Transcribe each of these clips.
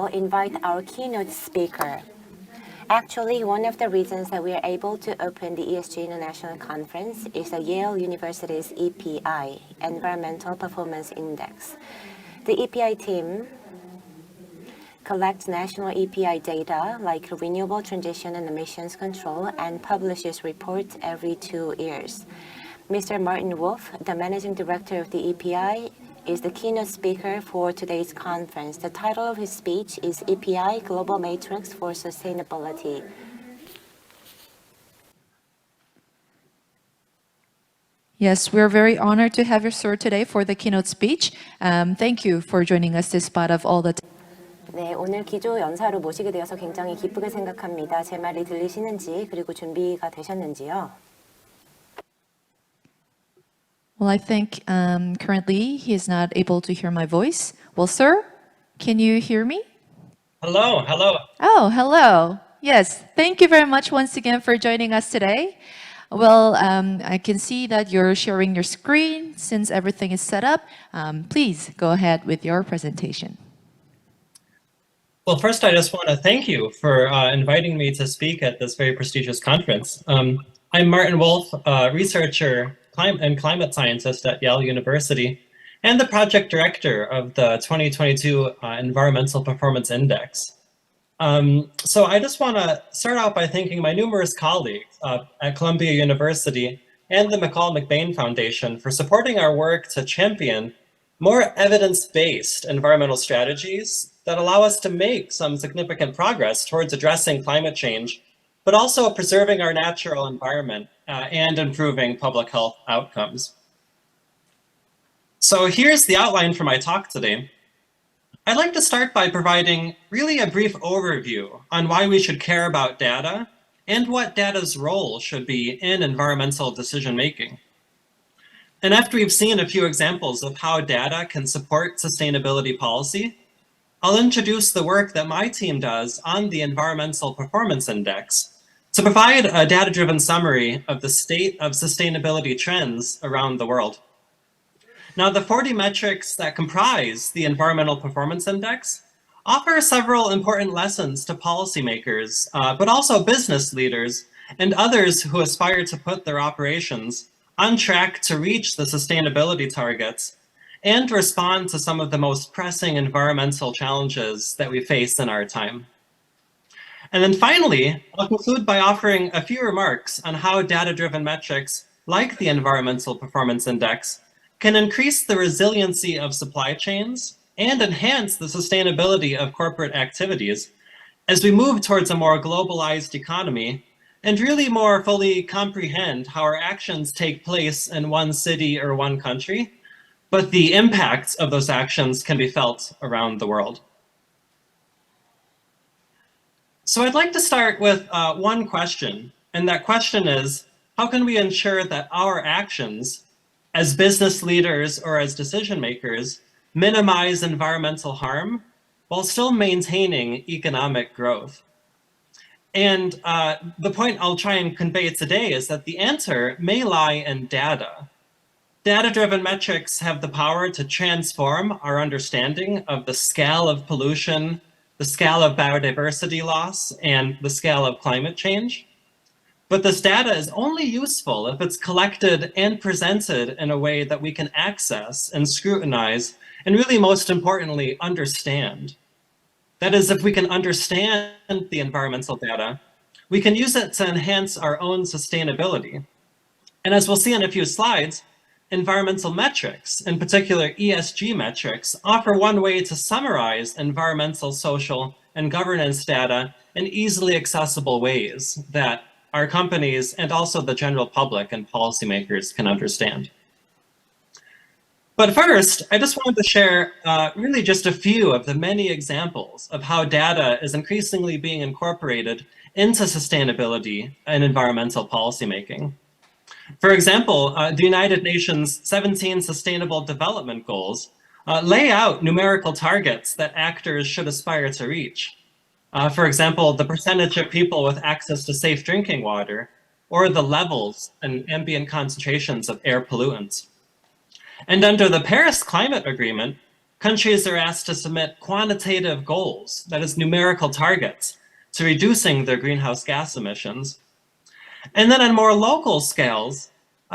invite our keynote speaker. Actually, one of the reasons that we are able to open the ESG International Conference is the Yale University's EPI, Environmental Performance Index. The EPI team collects national EPI data like renewable transition and emissions control and publishes reports every 2 years. Mr. Martin Wolf, the managing director of the EPI, is the keynote speaker for today's conference. The title of his speech is EPI Global Matrix for Sustainability. Yes, we're very honored to have you, sir, today for the keynote speech. Thank you for joining us despite of all the. 네, 오늘 기조 연사로 모시게 되어서 굉장히 기쁘게 생각합니다. 제 말이 들리시는지 그리고 준비가 되셨는지요? Well, I think currently he is not able to hear my voice. Well, sir, can you hear me? Hello, hello. Oh, hello. Yes, thank you very much once again for joining us today. Well, I can see that you're sharing your screen. Since everything is set up, please go ahead with your presentation. Well, first, I just want to thank you for inviting me to speak at this very prestigious conference. I'm Martin Wolf, researcher and climate scientist at Yale University, and the project director of the 2022 Environmental Performance Index. So I just want to start out by thanking my numerous colleagues at Columbia University and the McCall-McBain Foundation for supporting our work to champion more evidence-based environmental strategies that allow us to make some significant progress towards addressing climate change, but also preserving our natural environment and improving public health outcomes. So here's the outline for my talk today. I'd like to start by providing really a brief overview on why we should care about data and what data's role should be in environmental decision-making. And after we've seen a few examples of how data can support sustainability policy, I'll introduce the work that my team does on the Environmental Performance Index to provide a data-driven summary of the state of sustainability trends around the world. Now, the 40 metrics that comprise the Environmental Performance Index offer several important lessons to policymakers, but also business leaders and others who aspire to put their operations on track to reach the sustainability targets and respond to some of the most pressing environmental challenges that we face in our time. And then finally, I'll conclude by offering a few remarks on how data-driven metrics like the Environmental Performance Index can increase the resiliency of supply chains and enhance the sustainability of corporate activities as we move towards a more globalized economy and really more fully comprehend how our actions take place in one city or one country, but the impacts of those actions can be felt around the world. So I'd like to start with one question, and that question is, how can we ensure that our actions as business leaders or as decision makers minimize environmental harm while still maintaining economic growth? And the point I'll try and convey today is that the answer may lie in data. Data-driven metrics have the power to transform our understanding of the scale of pollution, the scale of biodiversity loss, and the scale of climate change. But this data is only useful if it's collected and presented in a way that we can access and scrutinize, and really most importantly, understand. That is, if we can understand the environmental data, we can use it to enhance our own sustainability. And as we'll see in a few slides, environmental metrics, in particular ESG metrics, offer one way to summarize environmental, social, and governance data in easily accessible ways that our companies and also the general public and policymakers can understand. But first, I just wanted to share really just a few of the many examples of how data is increasingly being incorporated into sustainability and environmental policymaking. For example, the United Nations 17 Sustainable Development Goals lay out numerical targets that actors should aspire to reach. For example, the percentage of people with access to safe drinking water, or the levels and ambient concentrations of air pollutants. And under the Paris Climate Agreement, countries are asked to submit quantitative goals, that is numerical targets, to reducing their greenhouse gas emissions. And then on more local scales,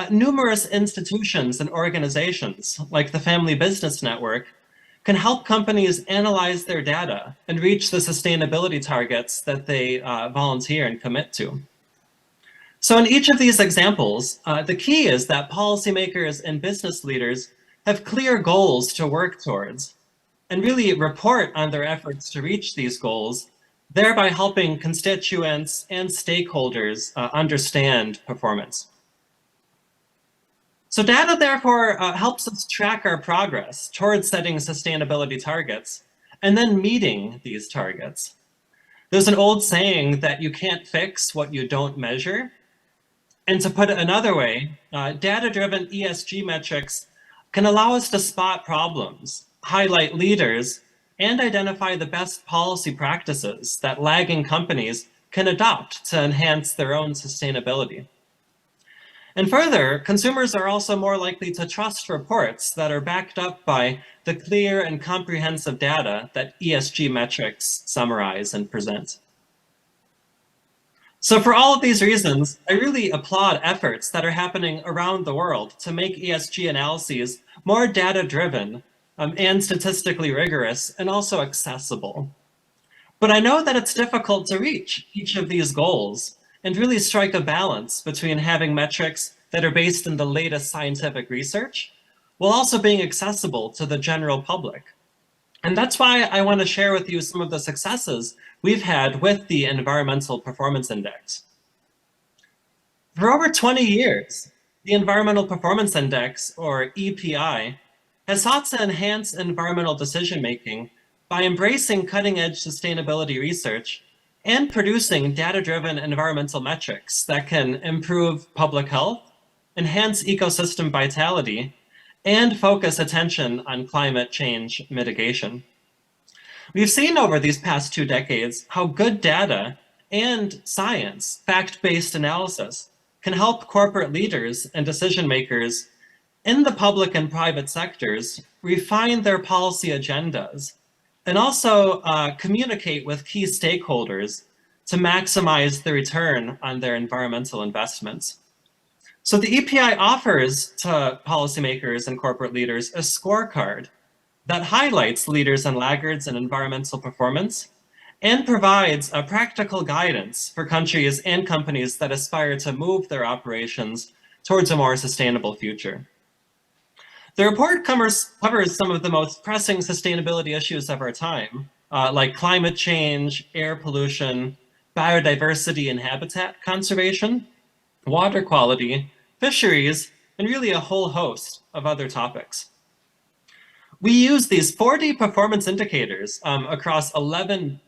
numerous institutions and organizations, like the Family Business Network, can help companies analyze their data and reach the sustainability targets that they volunteer and commit to. So in each of these examples, the key is that policymakers and business leaders have clear goals to work towards and really report on their efforts to reach these goals, thereby helping constituents and stakeholders understand performance. So data, therefore, helps us track our progress towards setting sustainability targets and then meeting these targets. There's an old saying that you can't fix what you don't measure. And to put it another way, data-driven ESG metrics can allow us to spot problems, highlight leaders, and identify the best policy practices that lagging companies can adopt to enhance their own sustainability. And further, consumers are also more likely to trust reports that are backed up by the clear and comprehensive data that ESG metrics summarize and present. So for all of these reasons, I really applaud efforts that are happening around the world to make ESG analyses more data-driven and statistically rigorous and also accessible. But I know that it's difficult to reach each of these goals and really strike a balance between having metrics that are based in the latest scientific research while also being accessible to the general public. And that's why I want to share with you some of the successes we've had with the Environmental Performance Index. For over 20 years, the Environmental Performance Index, or EPI, has sought to enhance environmental decision-making by embracing cutting-edge sustainability research and producing data-driven environmental metrics that can improve public health, enhance ecosystem vitality, and focus attention on climate change mitigation. We've seen over these past 2 decades how good data and science, fact-based analysis, can help corporate leaders and decision makers in the public and private sectors refine their policy agendas and also communicate with key stakeholders to maximize the return on their environmental investments. So the EPI offers to policymakers and corporate leaders a scorecard that highlights leaders and laggards in environmental performance and provides a practical guidance for countries and companies that aspire to move their operations towards a more sustainable future. The report covers some of the most pressing sustainability issues of our time, like climate change, air pollution, biodiversity and habitat conservation, water quality, fisheries, and really a whole host of other topics. We use these 40 performance indicators across 11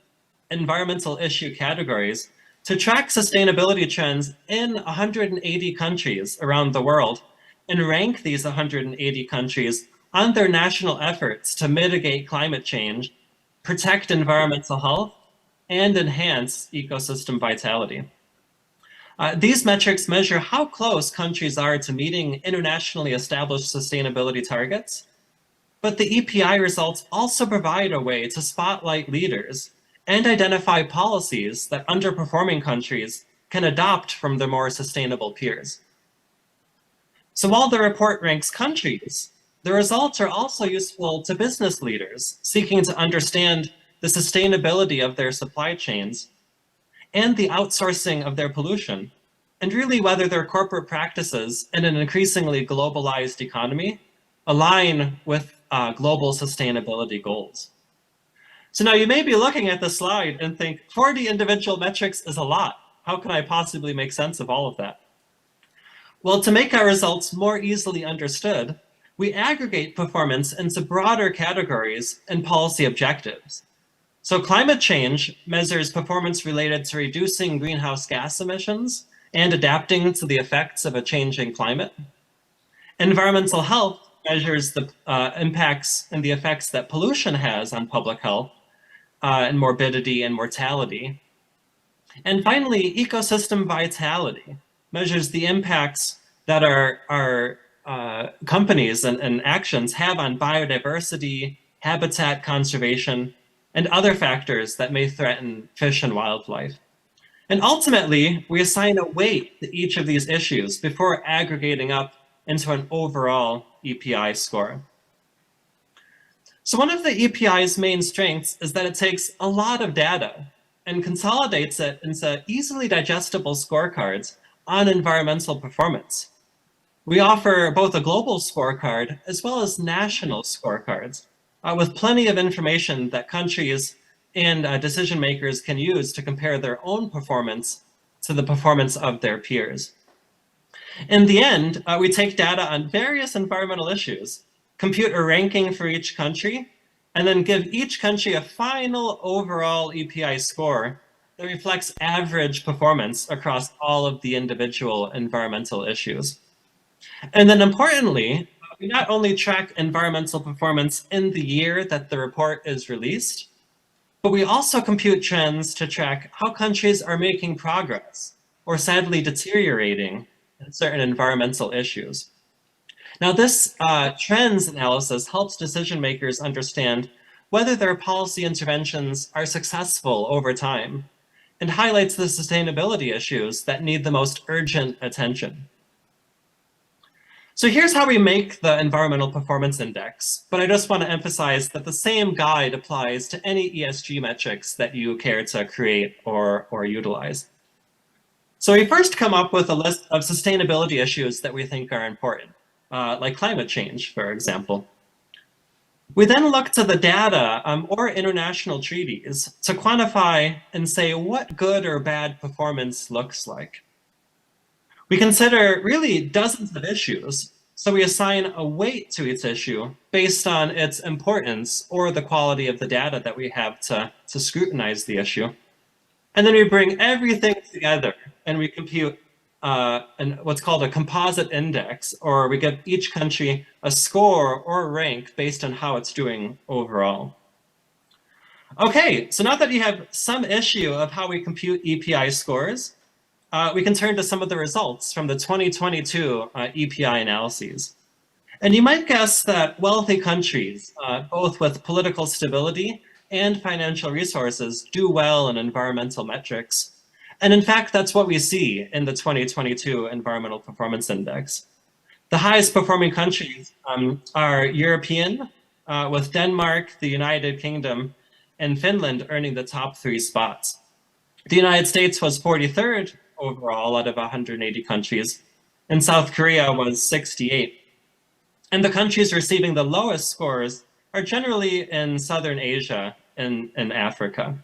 environmental issue categories to track sustainability trends in 180 countries around the world and rank these 180 countries on their national efforts to mitigate climate change, protect environmental health, and enhance ecosystem vitality. These metrics measure how close countries are to meeting internationally established sustainability targets, but the EPI results also provide a way to spotlight leaders and identify policies that underperforming countries can adopt from their more sustainable peers. So while the report ranks countries, the results are also useful to business leaders seeking to understand the sustainability of their supply chains and the outsourcing of their pollution, and really whether their corporate practices in an increasingly globalized economy align with global sustainability goals. So now you may be looking at the slide and think 40 individual metrics is a lot. How can I possibly make sense of all of that? Well, to make our results more easily understood, we aggregate performance into broader categories and policy objectives. So climate change measures performance related to reducing greenhouse gas emissions and adapting to the effects of a changing climate. Environmental health measures the impacts and the effects that pollution has on public health and morbidity and mortality. And finally, ecosystem vitality measures the impacts that our companies and actions have on biodiversity, habitat conservation, and other factors that may threaten fish and wildlife. And ultimately, we assign a weight to each of these issues before aggregating up into an overall EPI score. So one of the EPI's main strengths is that it takes a lot of data and consolidates it into easily digestible scorecards on environmental performance. We offer both a global scorecard as well as national scorecards with plenty of information that countries and decision makers can use to compare their own performance to the performance of their peers. In the end, we take data on various environmental issues, compute a ranking for each country, and then give each country a final overall EPI score that reflects average performance across all of the individual environmental issues. And then importantly, we not only track environmental performance in the year that the report is released, but we also compute trends to track how countries are making progress or sadly deteriorating in certain environmental issues. Now, this trends analysis helps decision makers understand whether their policy interventions are successful over time and highlights the sustainability issues that need the most urgent attention. So here's how we make the Environmental Performance Index, but I just want to emphasize that the same guide applies to any ESG metrics that you care to create or utilize. So we first come up with a list of sustainability issues that we think are important, like climate change, for example. We then look to the data or international treaties to quantify and say what good or bad performance looks like. We consider really dozens of issues, so we assign a weight to each issue based on its importance or the quality of the data that we have to scrutinize the issue. And then we bring everything together and we compute what's called a composite index, or we give each country a score or rank based on how it's doing overall. Okay, so now that you have some issue of how we compute EPI scores, we can turn to some of the results from the 2022 EPI analyses. And you might guess that wealthy countries, both with political stability and financial resources, do well in environmental metrics. And in fact, that's what we see in the 2022 Environmental Performance Index. The highest performing countries are European, with Denmark, the United Kingdom, and Finland earning the top 3 spots. The United States was 43rd overall out of 180 countries, and South Korea was 68. And the countries receiving the lowest scores are generally in Southern Asia and Africa.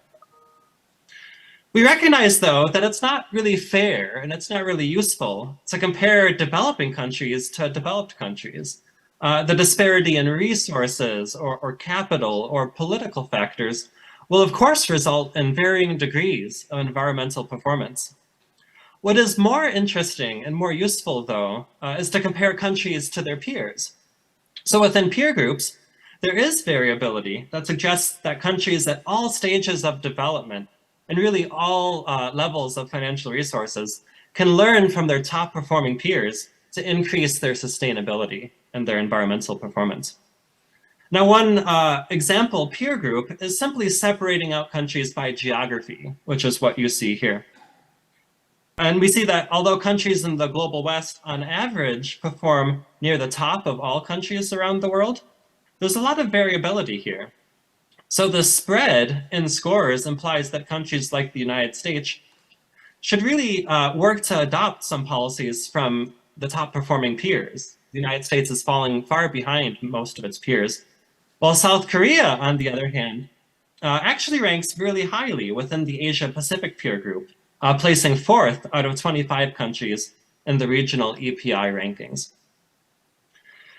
We recognize, though, that it's not really fair and it's not really useful to compare developing countries to developed countries. The disparity in resources or capital or political factors will, of course, result in varying degrees of environmental performance. What is more interesting and more useful, though, is to compare countries to their peers. So within peer groups, there is variability that suggests that countries at all stages of development and really all levels of financial resources can learn from their top performing peers to increase their sustainability and their environmental performance. Now, one example peer group is simply separating out countries by geography, which is what you see here. And we see that although countries in the global West on average perform near the top of all countries around the world, there's a lot of variability here. So the spread in scores implies that countries like the United States should really work to adopt some policies from the top performing peers. The United States is falling far behind most of its peers, while South Korea, on the other hand, actually ranks really highly within the Asia-Pacific peer group, placing 4th out of 25 countries in the regional EPI rankings.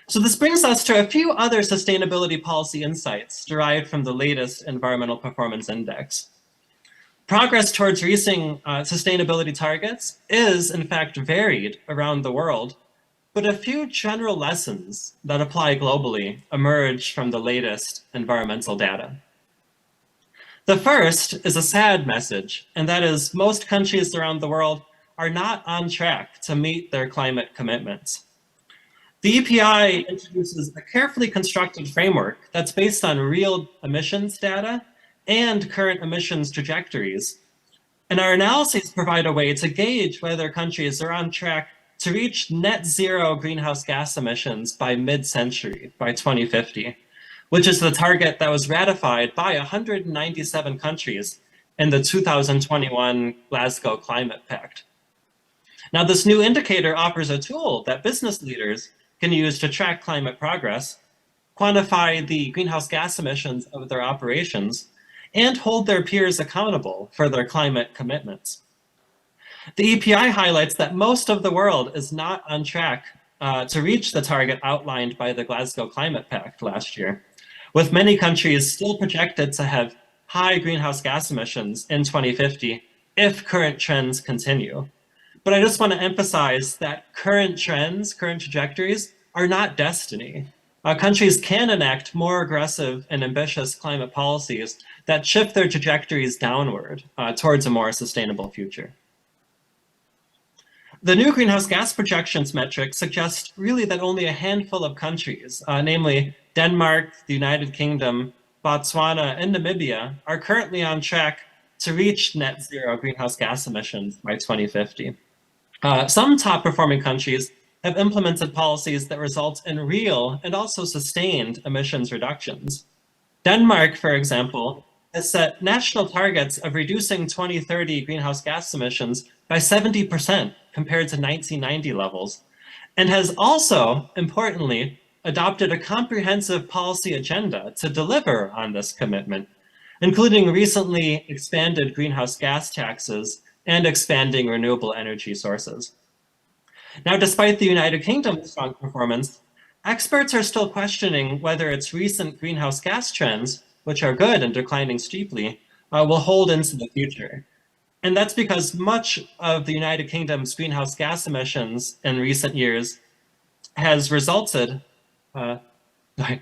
So this brings us to a few other sustainability policy insights derived from the latest Environmental Performance Index. Progress towards reaching sustainability targets is, in fact, varied around the world, but a few general lessons that apply globally emerge from the latest environmental data. The first is a sad message, and that is most countries around the world are not on track to meet their climate commitments. The EPI introduces a carefully constructed framework that's based on real emissions data and current emissions trajectories. And our analyses provide a way to gauge whether countries are on track to reach net zero greenhouse gas emissions by mid-century, by 2050, which is the target that was ratified by 197 countries in the 2021 Glasgow Climate Pact. Now, this new indicator offers a tool that business leaders can use to track climate progress, quantify the greenhouse gas emissions of their operations, and hold their peers accountable for their climate commitments. The EPI highlights that most of the world is not on track to reach the target outlined by the Glasgow Climate Pact last year, with many countries still projected to have high greenhouse gas emissions in 2050 if current trends continue. But I just want to emphasize that current trends, current trajectories are not destiny. Countries can enact more aggressive and ambitious climate policies that shift their trajectories downward towards a more sustainable future. The new greenhouse gas projections metric suggests really that only a handful of countries, namely Denmark, the United Kingdom, Botswana, and Namibia, are currently on track to reach net zero greenhouse gas emissions by 2050. Some top-performing countries have implemented policies that result in real and also sustained emissions reductions. Denmark, for example, has set national targets of reducing 2030 greenhouse gas emissions by 70% compared to 1990 levels, and has also, importantly, adopted a comprehensive policy agenda to deliver on this commitment, including recently expanded greenhouse gas taxes and expanding renewable energy sources. Now, despite the United Kingdom's strong performance, experts are still questioning whether its recent greenhouse gas trends, which are good and declining steeply, will hold into the future. And that's because much of the United Kingdom's greenhouse gas emissions in recent years has resulted, I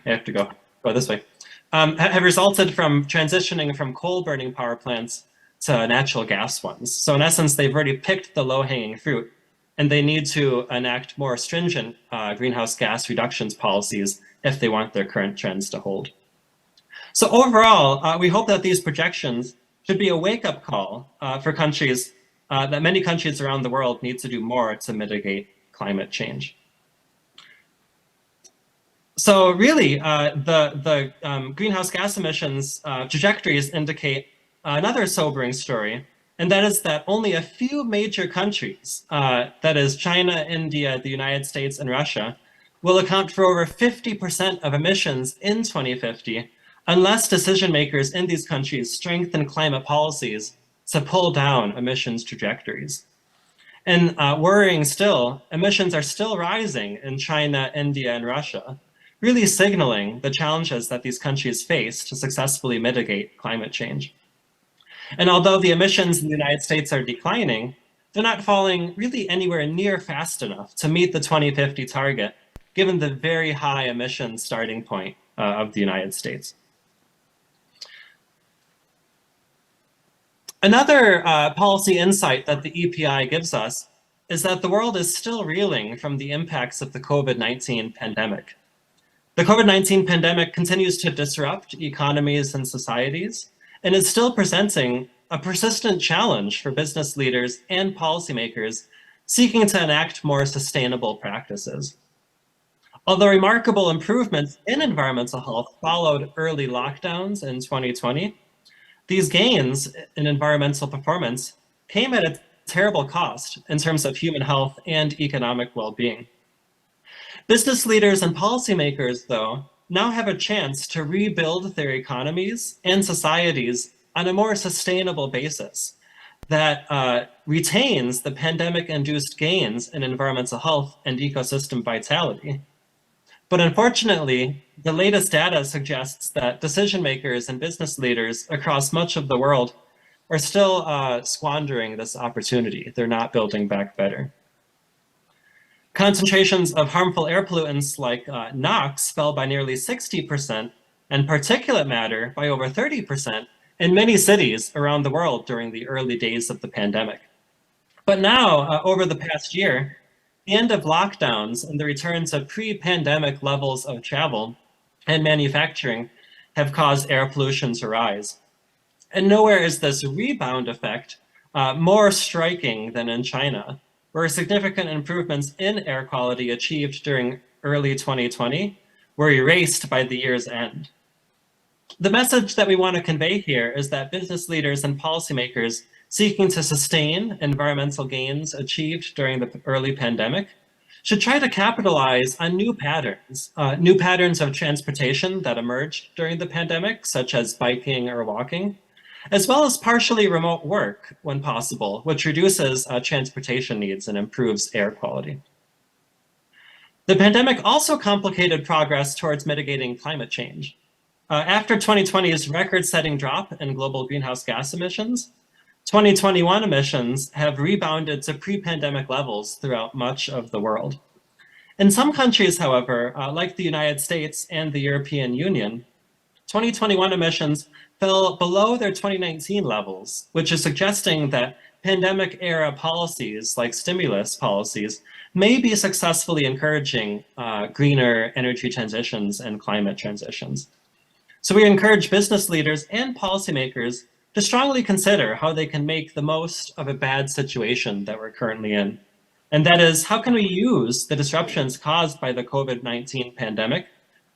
have to go this way, have resulted from transitioning from coal-burning power plants to natural gas ones. So in essence, they've already picked the low-hanging fruit, and they need to enact more stringent greenhouse gas reductions policies if they want their current trends to hold. So overall, we hope that these projections should be a wake-up call for countries, that many countries around the world need to do more to mitigate climate change. So really, the greenhouse gas emissions trajectories indicate another sobering story, and that is that only a few major countries, that is China, India, the United States, and Russia, will account for over 50% of emissions in 2050, unless decision makers in these countries strengthen climate policies to pull down emissions trajectories. And worrying still, emissions are still rising in China, India, and Russia, really signaling the challenges that these countries face to successfully mitigate climate change. And although the emissions in the United States are declining, they're not falling really anywhere near fast enough to meet the 2050 target, given the very high emissions starting point of the United States. Another policy insight that the EPI gives us is that the world is still reeling from the impacts of the COVID-19 pandemic. The COVID-19 pandemic continues to disrupt economies and societies, and is still presenting a persistent challenge for business leaders and policymakers seeking to enact more sustainable practices. Although remarkable improvements in environmental health followed early lockdowns in 2020, these gains in environmental performance came at a terrible cost in terms of human health and economic well-being. Business leaders and policymakers, though, now have a chance to rebuild their economies and societies on a more sustainable basis that retains the pandemic-induced gains in environmental health and ecosystem vitality. But unfortunately, the latest data suggests that decision makers and business leaders across much of the world are still squandering this opportunity. They're not building back better. Concentrations of harmful air pollutants like NOx fell by nearly 60% and particulate matter by over 30% in many cities around the world during the early days of the pandemic. But now, over the past year, the end of lockdowns and the return to pre-pandemic levels of travel and manufacturing have caused air pollution to rise. And nowhere is this rebound effect more striking than in China, where significant improvements in air quality achieved during early 2020 were erased by the year's end. The message that we want to convey here is that business leaders and policymakers seeking to sustain environmental gains achieved during the early pandemic should try to capitalize on new patterns of transportation that emerged during the pandemic, such as biking or walking, as well as partially remote work when possible, which reduces transportation needs and improves air quality. The pandemic also complicated progress towards mitigating climate change. After 2020's record-setting drop in global greenhouse gas emissions, 2021 emissions have rebounded to pre-pandemic levels throughout much of the world. In some countries, however, like the United States and the European Union, 2021 emissions fell below their 2019 levels, which is suggesting that pandemic-era policies, like stimulus policies, may be successfully encouraging greener energy transitions and climate transitions. So we encourage business leaders and policymakers to strongly consider how they can make the most of a bad situation that we're currently in. And that is, how can we use the disruptions caused by the COVID-19 pandemic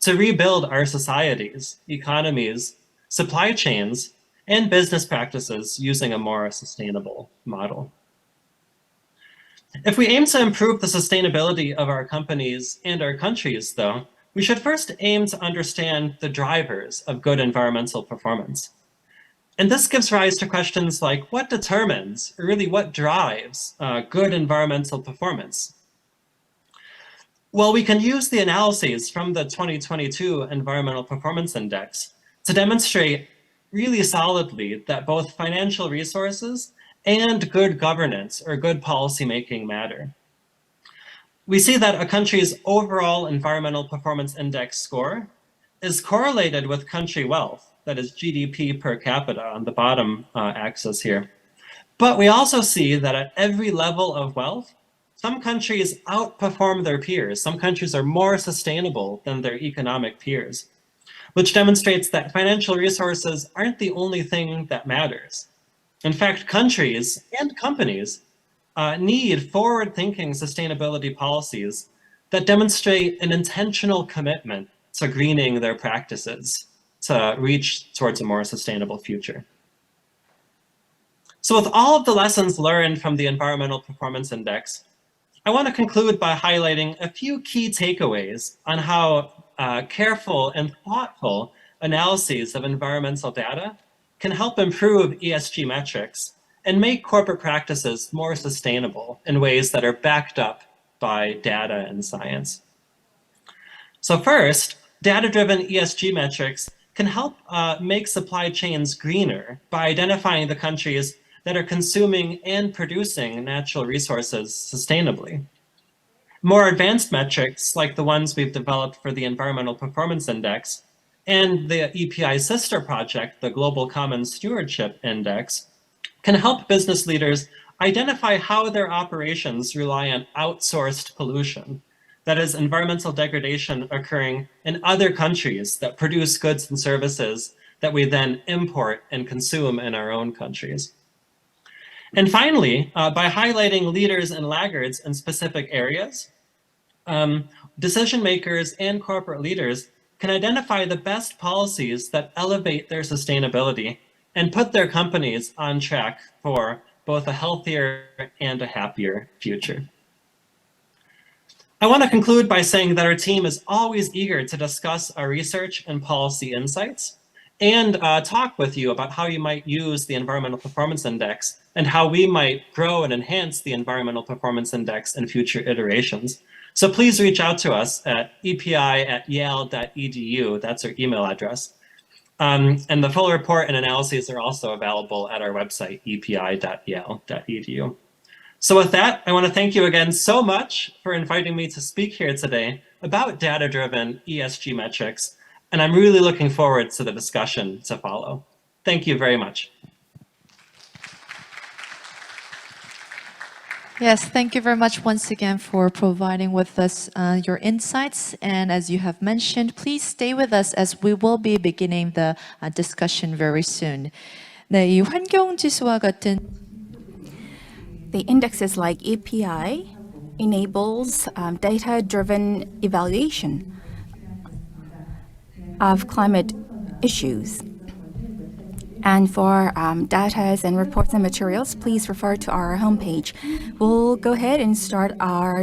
to rebuild our societies, economies, supply chains, and business practices using a more sustainable model? If we aim to improve the sustainability of our companies and our countries, though, we should first aim to understand the drivers of good environmental performance. And this gives rise to questions like, what determines, or really what drives, good environmental performance? Well, we can use the analyses from the 2022 Environmental Performance Index to demonstrate really solidly that both financial resources and good governance or good policymaking matter. We see that a country's overall Environmental Performance Index score is correlated with country wealth, that is GDP per capita on the bottom axis here. But we also see that at every level of wealth, some countries outperform their peers. Some countries are more sustainable than their economic peers, which demonstrates that financial resources aren't the only thing that matters. In fact, countries and companies need forward-thinking sustainability policies that demonstrate an intentional commitment to greening their practices to reach towards a more sustainable future. So with all of the lessons learned from the Environmental Performance Index, I want to conclude by highlighting a few key takeaways on how careful and thoughtful analyses of environmental data can help improve ESG metrics and make corporate practices more sustainable in ways that are backed up by data and science. So first, data-driven ESG metrics can help make supply chains greener by identifying the countries that are consuming and producing natural resources sustainably. More advanced metrics, like the ones we've developed for the Environmental Performance Index and the EPI sister project, the Global Common Stewardship Index, can help business leaders identify how their operations rely on outsourced pollution, that is, environmental degradation occurring in other countries that produce goods and services that we then import and consume in our own countries. And finally, by highlighting leaders and laggards in specific areas, decision makers and corporate leaders can identify the best policies that elevate their sustainability and put their companies on track for both a healthier and a happier future. I want to conclude by saying that our team is always eager to discuss our research and policy insights and talk with you about how you might use the Environmental Performance Index and how we might grow and enhance the Environmental Performance Index in future iterations. So please reach out to us at epi@yale.edu. That's our email address. And the full report and analyses are also available at our website, epi.yale.edu. So with that, I want to thank you again so much for inviting me to speak here today about data-driven ESG metrics, and I'm really looking forward to the discussion to follow. Thank you very much. Yes, thank you very much once again for providing with us your insights. And as you have mentioned, please stay with us as we will be beginning the discussion very soon. 네, 이 환경 지수와 같은 The indexes like API enables data-driven evaluation of climate issues. And for data and reports and materials, please refer to our homepage. We'll go ahead and start our